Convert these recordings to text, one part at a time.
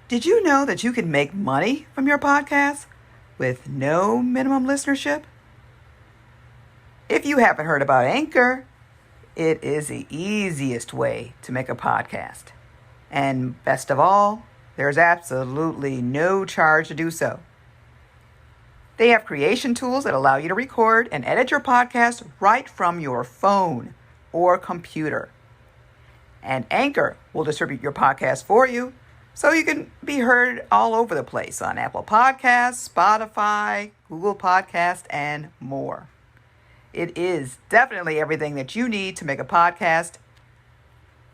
Did you know that you can make money from your podcast with no minimum listenership? If you haven't heard about Anchor, it is the easiest way to make a podcast. And best of all, there's absolutely no charge to do so. They have creation tools that allow you to record and edit your podcast right from your phone or computer. And Anchor will distribute your podcast for you so you can be heard all over the place on Apple Podcasts, Spotify, Google Podcasts, and more. It is definitely everything that you need to make a podcast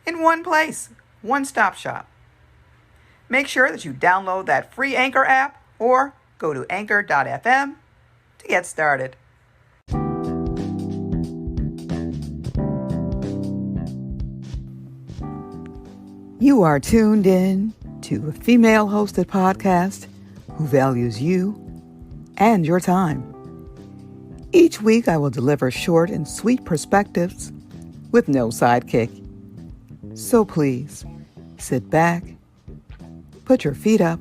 in one place, one-stop shop. Make sure that you download that free Anchor app or go to anchor.fm to get started. You are tuned in to a female-hosted podcast who values you and your time. Each week, I will deliver short and sweet perspectives with no sidekick. So please, sit back, put your feet up,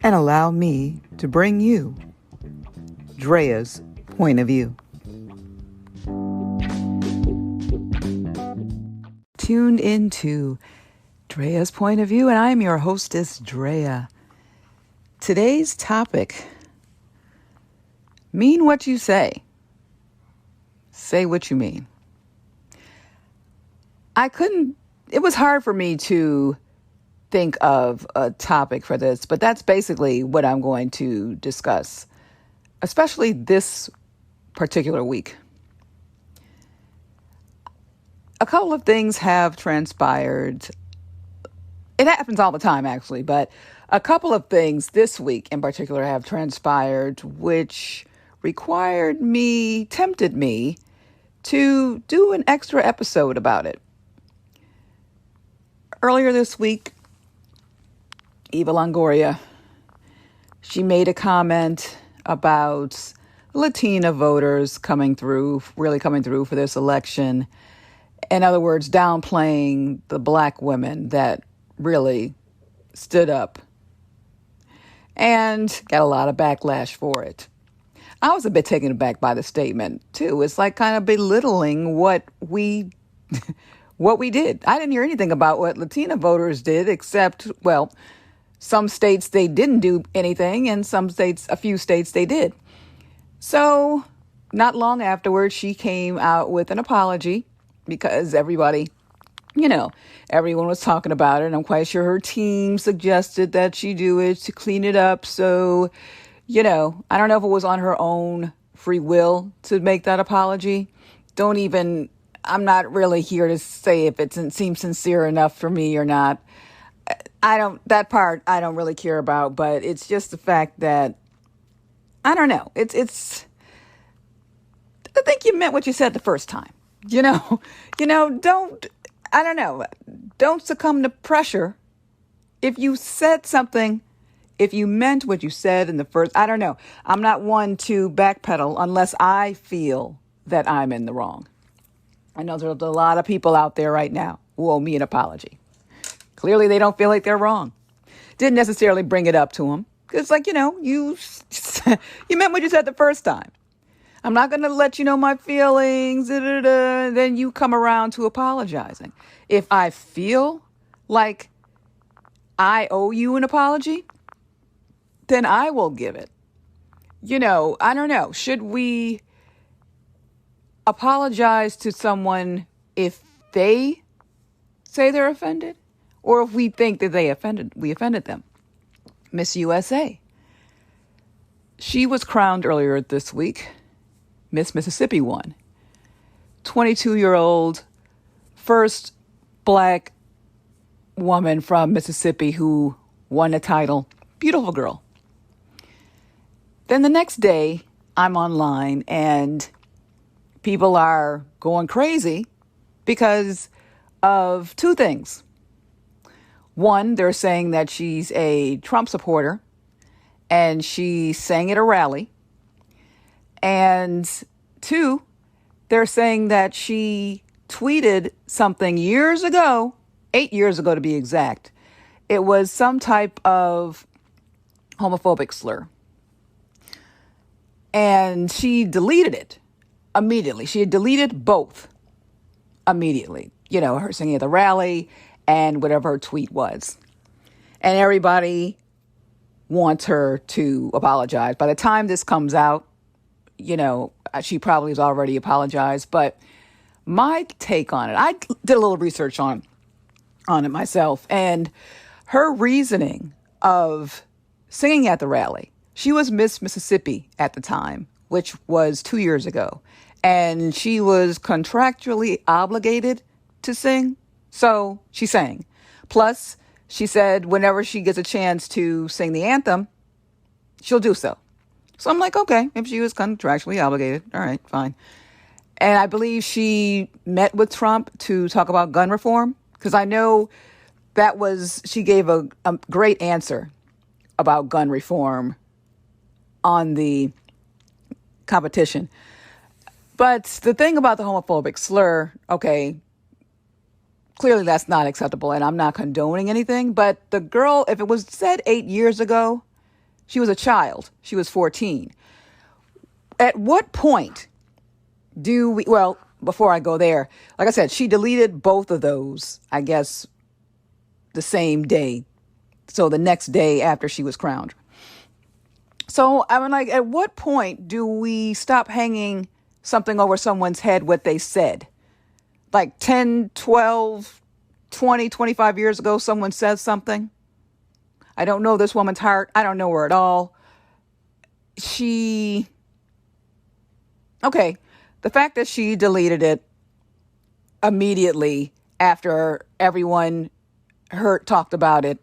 and allow me to bring you Drea's point of view. Tuned into Drea's point of view, and I am your hostess, Drea. Today's topic: mean what you say. Say what you mean. It was hard for me to think of a topic for this, but that's basically what I'm going to discuss, especially this particular week. A couple of things have transpired. It happens all the time, actually, but a couple of things this week in particular have transpired, which tempted me to do an extra episode about it. Earlier this week, Eva Longoria, she made a comment about Latina voters really coming through for this election. In other words, downplaying the black women that really stood up and got a lot of backlash for it. I was a bit taken aback by the statement, too. It's like kind of belittling what we did. I didn't hear anything about what Latina voters did, except, well, some states they didn't do anything, and a few states they did. So not long afterwards, she came out with an apology because everyone was talking about it. And I'm quite sure her team suggested that she do it to clean it up. So, I don't know if it was on her own free will to make that apology. I'm not really here to say if it seems sincere enough for me or not. That part I don't really care about, but it's just the fact that, I don't know. I think you meant what you said the first time. Don't succumb to pressure. If you said something, if you meant what you said in the first, I don't know. I'm not one to backpedal unless I feel that I'm in the wrong. I know there's a lot of people out there right now who owe me an apology. Clearly, they don't feel like they're wrong. Didn't necessarily bring it up to them. It's like, you meant what you said the first time. I'm not going to let you know my feelings, then you come around to apologizing. If I feel like I owe you an apology, then I will give it. I don't know. Should we apologize to someone if they say they're offended? Or if we think that we offended them? Miss USA. She was crowned earlier this week. Miss Mississippi won. 22-year-old, first black woman from Mississippi who won a title. Beautiful girl. Then the next day, I'm online and people are going crazy because of two things. One, they're saying that she's a Trump supporter and she sang at a rally. And two, they're saying that she tweeted something years ago, 8 years ago to be exact, It was some type of homophobic slur. And she deleted it immediately. She had deleted both immediately. Her singing at the rally and whatever her tweet was. And everybody wants her to apologize. By the time this comes out, she probably has already apologized. But my take on it, I did a little research on it myself. And her reasoning of singing at the rally, she was Miss Mississippi at the time, which was 2 years ago. And she was contractually obligated to sing. So she sang. Plus, she said whenever she gets a chance to sing the anthem, she'll do so. So I'm like, okay, if she was contractually obligated, all right, fine. And I believe she met with Trump to talk about gun reform, because I know she gave a great answer about gun reform on the competition. But the thing about the homophobic slur, okay, clearly that's not acceptable, and I'm not condoning anything. But the girl, if it was said 8 years ago, she was a child. She was 14. At what point before I go there, like I said, she deleted both of those, I guess, the same day. So the next day after she was crowned. So I'm like, at what point do we stop hanging something over someone's head, what they said? Like 10, 12, 20, 25 years ago, someone says something. I don't know this woman's heart. I don't know her at all. The fact that she deleted it immediately after everyone talked about it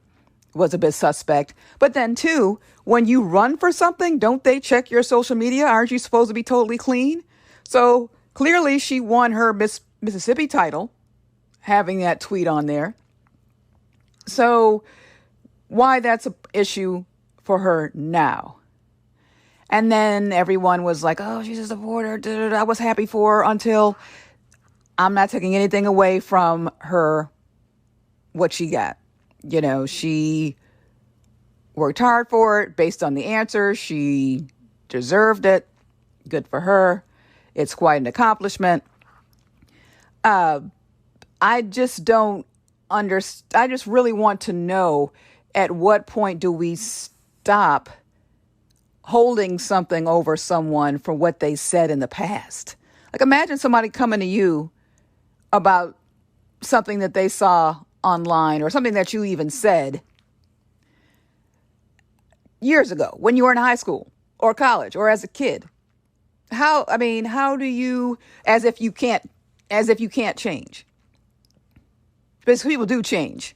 was a bit suspect. But then too, when you run for something, don't they check your social media? Aren't you supposed to be totally clean? So clearly she won her Miss Mississippi title, having that tweet on there. So why that's an issue for her now? And then everyone was like, oh, she's a supporter. I was happy for her until I'm not taking anything away from her, what she got. She worked hard for it based on the answer. She deserved it. Good for her. It's quite an accomplishment. I just don't understand. I just really want to know, at what point do we stop holding something over someone for what they said in the past? Like, imagine somebody coming to you about something that they saw online or something that you even said years ago when you were in high school or college or as a kid. How do you, as if you can't change? Because people do change.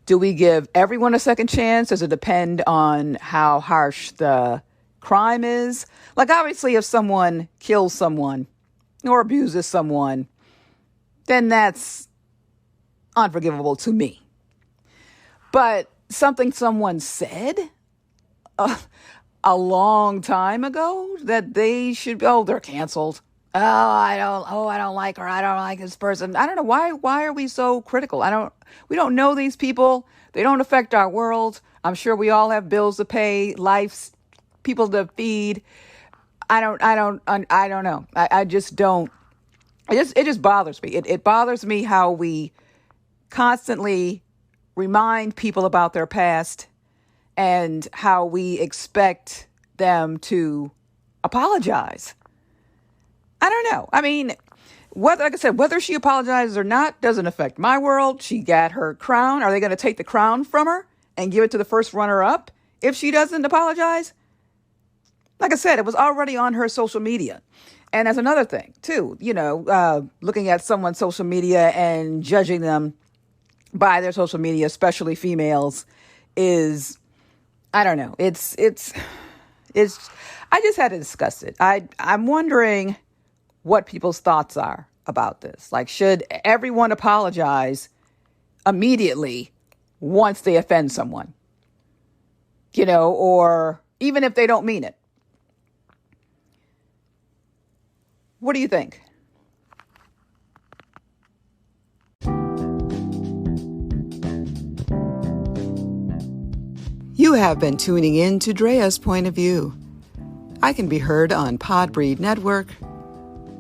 Do we give everyone a second chance? Does it depend on how harsh the crime is? Like, obviously, if someone kills someone or abuses someone, then that's unforgivable to me. But something someone said a long time ago that they should, they're canceled. I don't like her. I don't like this person. I don't know why are we so critical? We don't know these people. They don't affect our world. I'm sure we all have bills to pay, lives, people to feed. I don't know. I just don't. It just bothers me. It bothers me how we constantly remind people about their past and how we expect them to apologize. I don't know. I mean, whether she apologizes or not doesn't affect my world. She got her crown. Are they going to take the crown from her and give it to the first runner-up if she doesn't apologize? Like I said, it was already on her social media. And that's another thing, too, looking at someone's social media and judging them by their social media, especially females, is, I don't know. It's I just had to discuss it. I'm wondering what people's thoughts are about this. Like, should everyone apologize immediately once they offend someone? Or even if they don't mean it. What do you think? You have been tuning in to Drea's Point of View. I can be heard on Podbreed Network,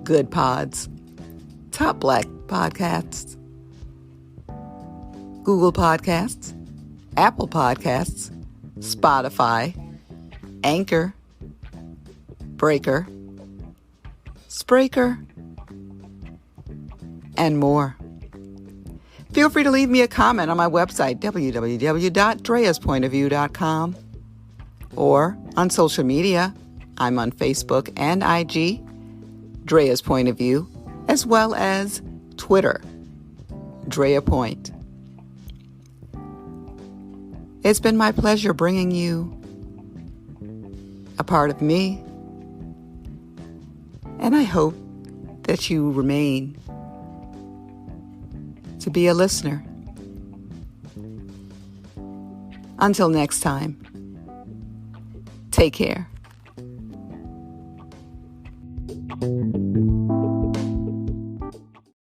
Good Pods, Top Black Podcasts, Google Podcasts, Apple Podcasts, Spotify, Anchor, Breaker, Spreaker, and more. Feel free to leave me a comment on my website, www.dreaspointofview.com, or on social media. I'm on Facebook and IG, Drea's Point of View, as well as Twitter, Drea Point. It's been my pleasure bringing you a part of me, and I hope that you remain to be a listener. Until next time, take care.